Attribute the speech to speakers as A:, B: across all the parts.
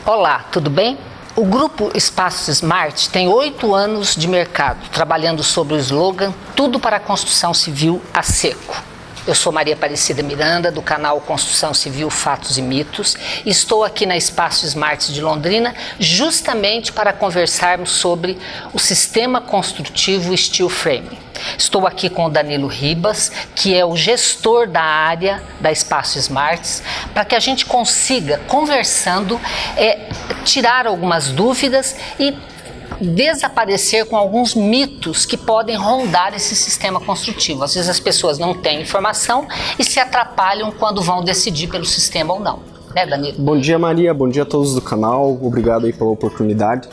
A: Olá, tudo bem? O Grupo Espaços Smart tem 8 anos de mercado, trabalhando sobre o slogan Tudo para a Construção Civil a Seco. Eu sou Maria Aparecida Miranda, do canal Construção Civil Fatos e Mitos, e estou aqui na Espaço Smart de Londrina justamente para conversarmos sobre o sistema construtivo Steel Frame. Estou aqui com o Danilo Ribas, que é o gestor da área da Espaço Smart, para que a gente consiga, conversando, tirar algumas dúvidas e desaparecer com alguns mitos que podem rondar esse sistema construtivo. Às vezes as pessoas não têm informação e se atrapalham quando vão decidir pelo sistema ou não. Né, Danilo?
B: Bom dia, Maria. Bom dia a todos do canal. Obrigado aí pela oportunidade.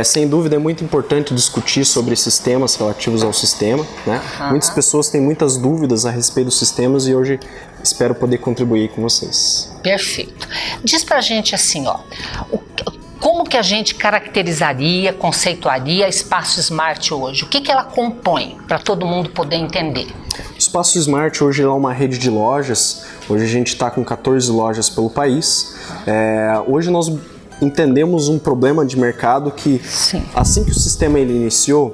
B: Sem dúvida é muito importante discutir sobre sistemas relativos ao sistema, né? Muitas pessoas têm muitas dúvidas a respeito dos sistemas e hoje espero poder contribuir com vocês.
A: Perfeito. Diz pra gente assim, como que a gente caracterizaria, conceituaria a Espaço Smart hoje? O que ela compõe, para todo mundo poder entender?
B: O Espaço Smart hoje é uma rede de lojas. Hoje a gente está com 14 lojas pelo país. Hoje nós entendemos um problema de mercado que, assim que o sistema ele iniciou,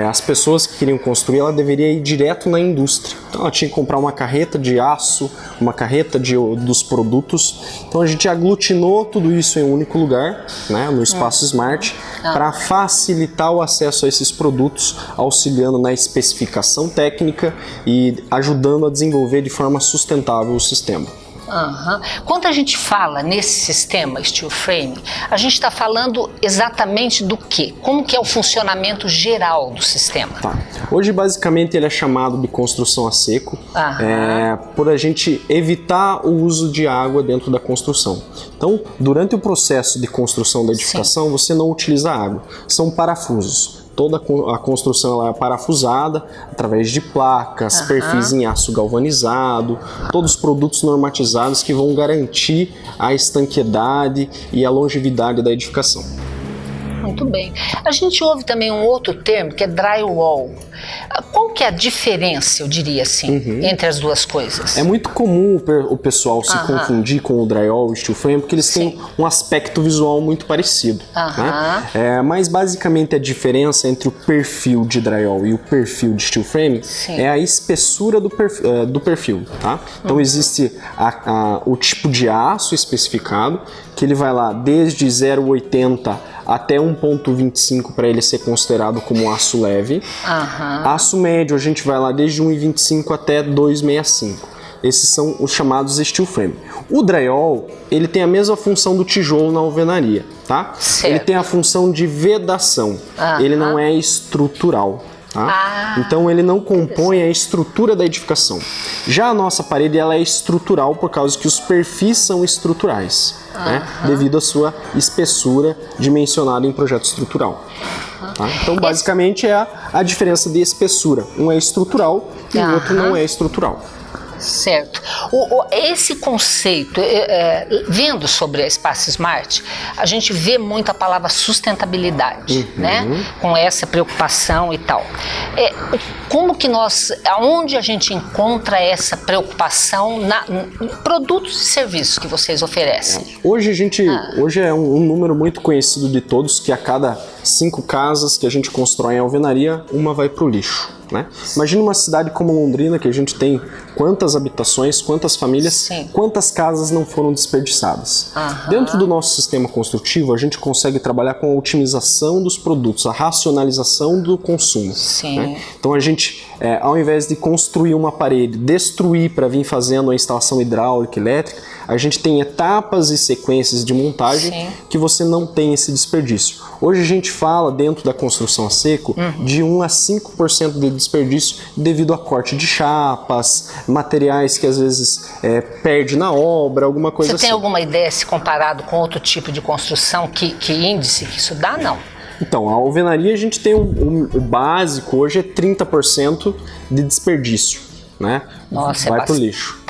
B: as pessoas que queriam construir, ela deveria ir direto na indústria. Então ela tinha que comprar uma carreta de aço, uma carreta dos produtos. Então a gente aglutinou tudo isso em um único lugar, né, no Espaço Smart, para facilitar o acesso a esses produtos, auxiliando na especificação técnica e ajudando a desenvolver de forma sustentável o sistema.
A: Quando a gente fala nesse sistema Steel Frame, a gente está falando exatamente do quê? Como que é o funcionamento geral do sistema?
B: Hoje basicamente ele é chamado de construção a seco, por a gente evitar o uso de água dentro da construção. Então, durante o processo de construção da edificação, você não utiliza água, são parafusos. Toda a construção ela é parafusada através de placas, perfis em aço galvanizado, todos os produtos normatizados que vão garantir a estanqueidade e a longevidade da edificação.
A: Muito bem. A gente ouve também um outro termo que é drywall. Qual que é a diferença, eu diria assim, entre as duas coisas?
B: É muito comum o pessoal se confundir com o drywall e o steel frame porque eles têm um aspecto visual muito parecido. Né? Mas basicamente a diferença entre o perfil de drywall e o perfil de steel frame é a espessura do perfil. Tá? Então existe o tipo de aço especificado, que ele vai lá desde 0,80 até 1,25 para ele ser considerado como aço leve. Aço médio a gente vai lá desde 1,25 até 2,65. Esses são os chamados steel frame. O drywall, ele tem a mesma função do tijolo na alvenaria, tá? Ele tem a função de vedação, ele não é estrutural. Então ele não compõe a estrutura da edificação. Já a nossa parede ela é estrutural por causa que os perfis são estruturais, né? Devido à sua espessura dimensionada em projeto estrutural. Então basicamente é a diferença de espessura. Um é estrutural e o outro não é estrutural.
A: Certo. Esse conceito, vendo sobre a Espaço Smart, a gente vê muito a palavra sustentabilidade, né? Com essa preocupação e tal. Como que aonde a gente encontra essa preocupação em produtos e serviços que vocês oferecem?
B: Hoje é um número muito conhecido de todos, que a cada 5 casas que a gente constrói em alvenaria, uma vai para o lixo. Né? Imagina uma cidade como Londrina, que a gente tem quantas habitações, quantas famílias, quantas casas não foram desperdiçadas. Dentro do nosso sistema construtivo, a gente consegue trabalhar com a otimização dos produtos, a racionalização do consumo. Né? Então a gente, ao invés de construir uma parede, destruir para vir fazendo a instalação hidráulica, elétrica, a gente tem etapas e sequências de montagem que você não tem esse desperdício. Hoje a gente fala dentro da construção a seco de 1 a 5% de desperdício devido a corte de chapas, materiais que às vezes perde na obra, alguma coisa assim.
A: Você tem alguma ideia se comparado com outro tipo de construção, que índice que isso dá? Não.
B: Então, a alvenaria a gente tem o básico hoje é 30% de desperdício. né?
A: Nossa,
B: vai pro lixo.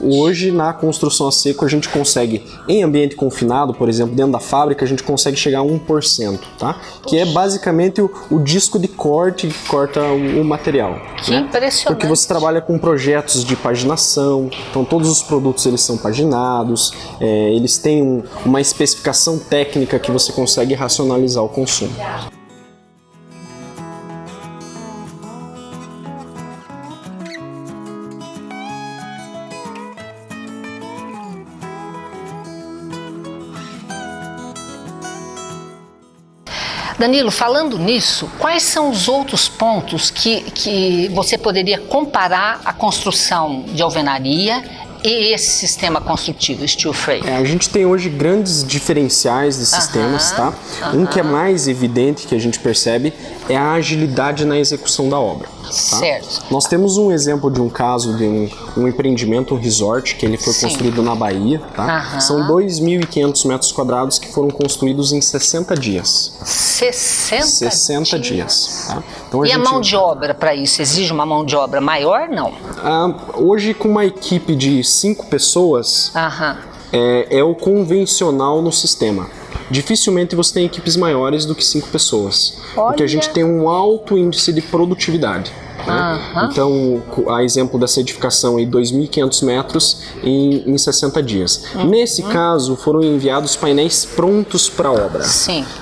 B: Hoje, na construção a seco, a gente consegue, em ambiente confinado, por exemplo, dentro da fábrica, a gente consegue chegar a 1%, tá? Que é basicamente o disco de corte que corta o material.
A: Que impressionante.
B: Porque você trabalha com projetos de paginação, então todos os produtos eles são paginados, eles têm uma especificação técnica que você consegue racionalizar o consumo.
A: Danilo, falando nisso, quais são os outros pontos que você poderia comparar a construção de alvenaria e esse sistema construtivo, steel frame?
B: A gente tem hoje grandes diferenciais de sistemas, tá? Um que é mais evidente que a gente percebe é a agilidade na execução da obra. Tá?
A: Certo.
B: Nós temos um exemplo de um caso de um empreendimento, um resort, que ele foi construído na Bahia, tá? São 2.500 metros quadrados que foram construídos em 60 dias.
A: 60
B: dias. Tá? Então,
A: a mão de obra para isso? Exige uma mão de obra maior, não?
B: Hoje, com uma equipe de 5 pessoas, é o convencional no sistema. Dificilmente você tem equipes maiores do que 5 pessoas, porque a gente tem um alto índice de produtividade. Né? Então, a exemplo dessa edificação aí, 2.500 metros em 60 dias. Nesse caso, foram enviados painéis prontos para a obra.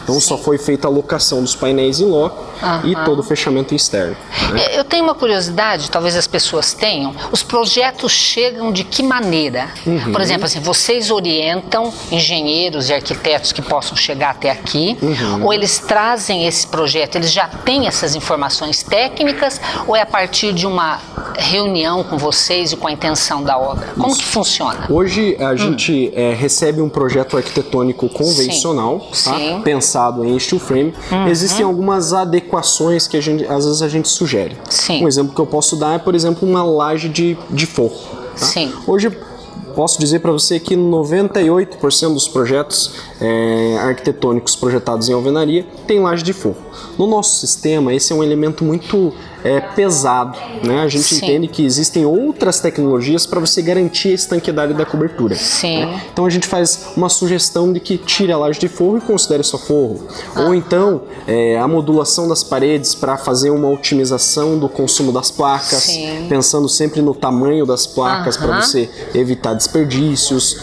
B: Então, só foi feita a locação dos painéis em loco e todo o fechamento externo. Né?
A: Eu tenho uma curiosidade, talvez as pessoas tenham. Os projetos chegam de que maneira? Por exemplo, assim, vocês orientam engenheiros e arquitetos que possam chegar até aqui, ou eles trazem esse projeto, eles já têm essas informações técnicas, ou é a partir de uma reunião com vocês e com a intenção da obra? Como que funciona?
B: Hoje a gente recebe um projeto arquitetônico convencional, tá? Pensado em steel frame. Existem algumas adequações que às vezes a gente sugere. Um exemplo que eu posso dar é, por exemplo, uma laje de forro. Tá? Hoje posso dizer para você que 98% dos projetos arquitetônicos projetados em alvenaria tem laje de forro. No nosso sistema, esse é um elemento muito pesado, né? A gente entende que existem outras tecnologias para você garantir a estanqueidade da cobertura. Né? Então a gente faz uma sugestão de que tire a laje de forro e considere só forro. Ou então a modulação das paredes para fazer uma otimização do consumo das placas, pensando sempre no tamanho das placas para você evitar desperdícios.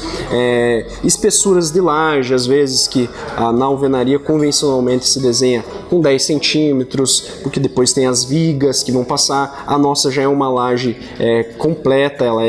B: Espessuras de laje, às vezes que na alvenaria convencionalmente se desenha com 10 centímetros, porque depois tem as vigas que vão passar. A nossa já é uma laje completa, ela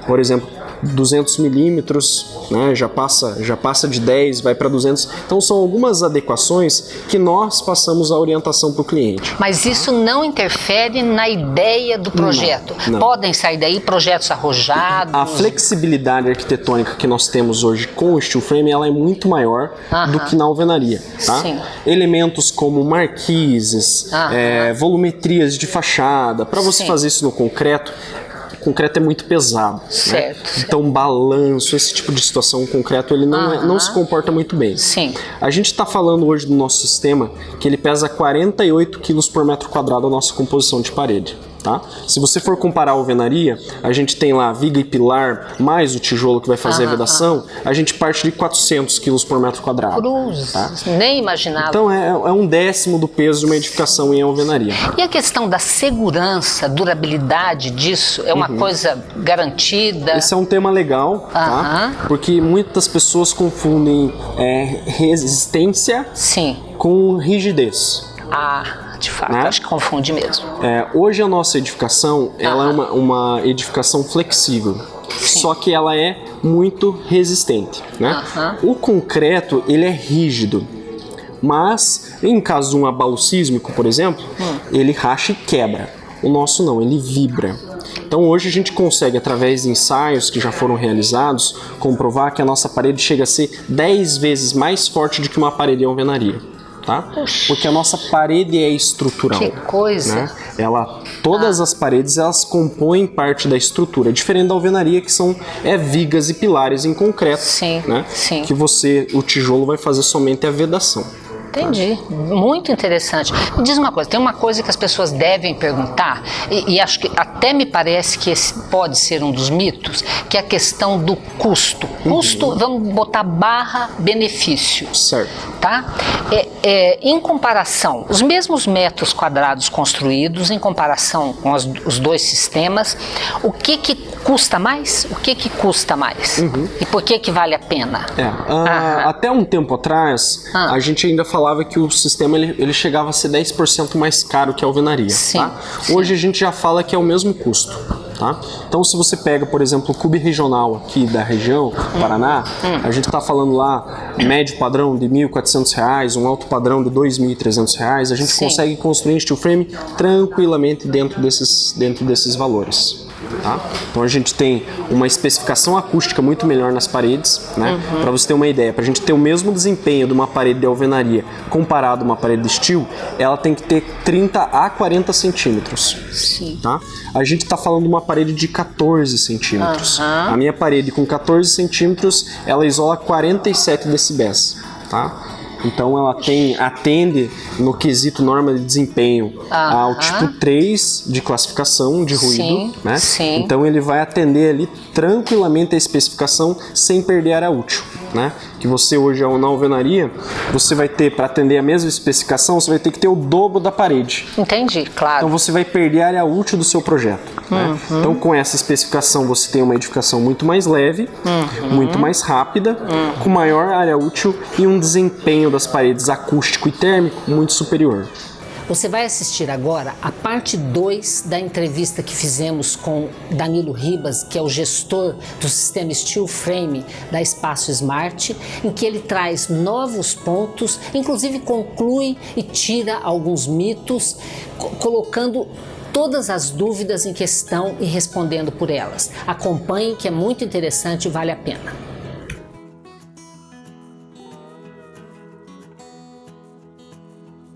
B: por exemplo, 200 milímetros, né? já passa de 10, vai para 200. Então são algumas adequações que nós passamos a orientação para o cliente.
A: Mas isso não interfere na ideia do projeto? Não. Podem sair daí projetos arrojados?
B: A flexibilidade arquitetônica que nós temos hoje com o steel frame, ela é muito maior do que na alvenaria. Tá? Elementos como marquises, volumetrias de fachada, para você fazer isso no concreto, o concreto é muito pesado, né? Então balanço, esse tipo de situação, o concreto ele não se comporta muito bem. A gente está falando hoje do nosso sistema que ele pesa 48 kg por metro quadrado a nossa composição de parede. Tá? Se você for comparar a alvenaria, a gente tem lá viga e pilar, mais o tijolo que vai fazer a vedação, a gente parte de 400 kg por metro quadrado. Tá?
A: Nem imaginava.
B: Então é 1/10 do peso de uma edificação em alvenaria.
A: E a questão da segurança, durabilidade disso, é uma coisa garantida?
B: Esse é um tema legal, tá? Porque muitas pessoas confundem resistência com rigidez.
A: De fato, acho que confunde mesmo.
B: Hoje a nossa edificação ela é uma edificação flexível, só que ela é muito resistente. Né? O concreto ele é rígido, mas em caso de um abalo sísmico, por exemplo, ele racha e quebra. O nosso não, ele vibra. Então hoje a gente consegue, através de ensaios que já foram realizados, comprovar que a nossa parede chega a ser 10 vezes mais forte do que uma parede em alvenaria. Tá? Porque a nossa parede é estrutural.
A: Que coisa!
B: Né? Todas as paredes elas compõem parte da estrutura, diferente da alvenaria que são vigas e pilares em concreto, né? Que o tijolo vai fazer somente a vedação.
A: Entendi. Muito interessante. Me diz uma coisa, tem uma coisa que as pessoas devem perguntar, e acho que até me parece que esse pode ser um dos mitos, que é a questão do custo. Custo, vamos botar barra benefício.
B: Certo.
A: Tá? Em comparação, os mesmos metros quadrados construídos, em comparação com os dois sistemas, o que custa mais? O que custa mais? E por que vale a pena?
B: Até um tempo atrás, a gente ainda falava que o sistema ele chegava a ser 10% mais caro que a alvenaria.
A: Sim,
B: tá?
A: sim.
B: Hoje a gente já fala que é o mesmo custo. Tá? Então, se você pega, por exemplo, o Cube regional aqui da região, Paraná, a gente está falando lá, médio padrão de R$ 1.400, um alto padrão de R$ 2.300, a gente consegue construir steel frame tranquilamente dentro desses valores. Tá? Então a gente tem uma especificação acústica muito melhor nas paredes, né? Para você ter uma ideia, para a gente ter o mesmo desempenho de uma parede de alvenaria comparado a uma parede de steel, ela tem que ter 30 a 40 centímetros.
A: Sim.
B: Tá? A gente está falando de uma parede de 14 centímetros. A minha parede com 14 centímetros, ela isola 47 decibéis. Tá? Então ela atende no quesito norma de desempenho ao tipo 3 de classificação de ruído,
A: sim,
B: né?
A: Sim.
B: Então ele vai atender ali tranquilamente a especificação sem perder área útil, né? Que você hoje na alvenaria, você vai ter, para atender a mesma especificação, você vai ter que ter o dobro da parede.
A: Entendi, claro.
B: Então você vai perder a área útil do seu projeto. Né? Então com essa especificação você tem uma edificação muito mais leve, muito mais rápida, com maior área útil e um desempenho das paredes acústico e térmico muito superior.
A: Você vai assistir agora a parte 2 da entrevista que fizemos com Danilo Ribas, que é o gestor do sistema Steel Frame da Espaço Smart, em que ele traz novos pontos, inclusive conclui e tira alguns mitos, colocando todas as dúvidas em questão e respondendo por elas. Acompanhe, que é muito interessante e vale a pena.